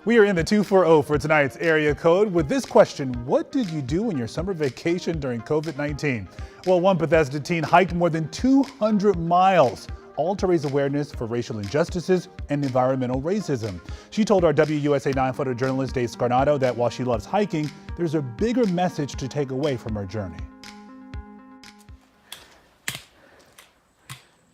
We are in the 240 for tonight's area code with this question. What did you do on your summer vacation during COVID-19? Well, one Bethesda teen hiked more than 200 miles, all to raise awareness for racial injustices and environmental racism. She told our WUSA 9 photojournalist Dave Scarnato that while she loves hiking, there's a bigger message to take away from her journey.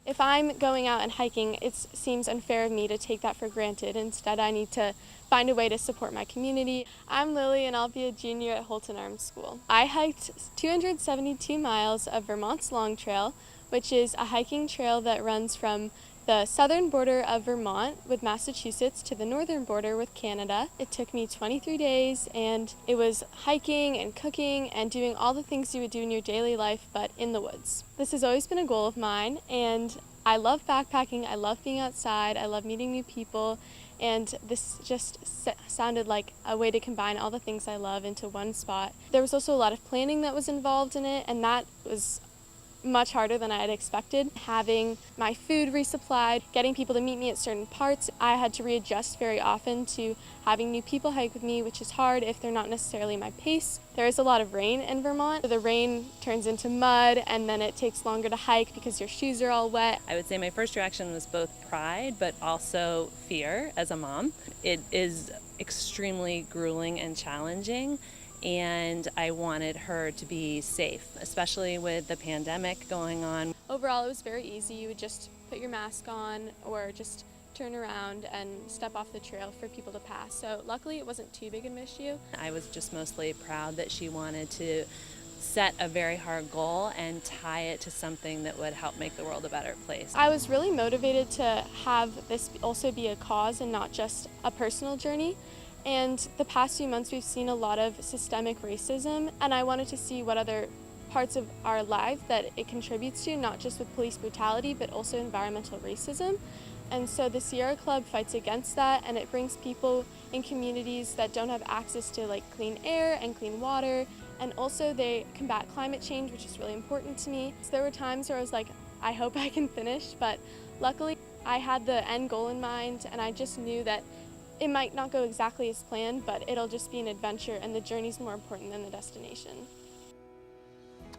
If I'm going out and hiking, it seems unfair of me to take that for granted. Instead, I need to find a way to support my community. I'm Lily and I'll be a junior at Holton Arms School. I hiked 272 miles of Vermont's Long Trail, which is a hiking trail that runs from the southern border of Vermont with Massachusetts to the northern border with Canada. It took me 23 days and it was hiking and cooking and doing all the things you would do in your daily life but in the woods. This has always been a goal of mine and I love backpacking, I love being outside, I love meeting new people, and this just sounded like a way to combine all the things I love into one spot. There was also a lot of planning that was involved in it, and that was much harder than I had expected. Having my food resupplied, getting people to meet me at certain parts, I had to readjust very often to having new people hike with me, which is hard if they're not necessarily my pace. There is a lot of rain in Vermont. The rain turns into mud and then it takes longer to hike because your shoes are all wet. I would say my first reaction was both pride but also fear as a mom. It is extremely grueling and challenging, and I wanted her to be safe, especially with the pandemic going on. Overall, it was very easy. You would just put your mask on or just turn around and step off the trail for people to pass. So luckily it wasn't too big of an issue. I was just mostly proud that she wanted to set a very hard goal and tie it to something that would help make the world a better place. I was really motivated to have this also be a cause and not just a personal journey. And the past few months we've seen a lot of systemic racism, and I wanted to see what other parts of our life that it contributes to, not just with police brutality, but also environmental racism. And so the Sierra Club fights against that, and it brings people in communities that don't have access to like clean air and clean water, and also they combat climate change, which is really important to me. So there were times where I was like, I hope I can finish, but luckily I had the end goal in mind, and I just knew that it might not go exactly as planned, but it'll just be an adventure, and the journey's more important than the destination.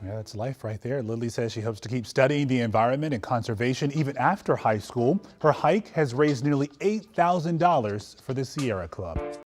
Yeah, that's life right there. Lily says she hopes to keep studying the environment and conservation even after high school. Her hike has raised nearly $8,000 for the Sierra Club.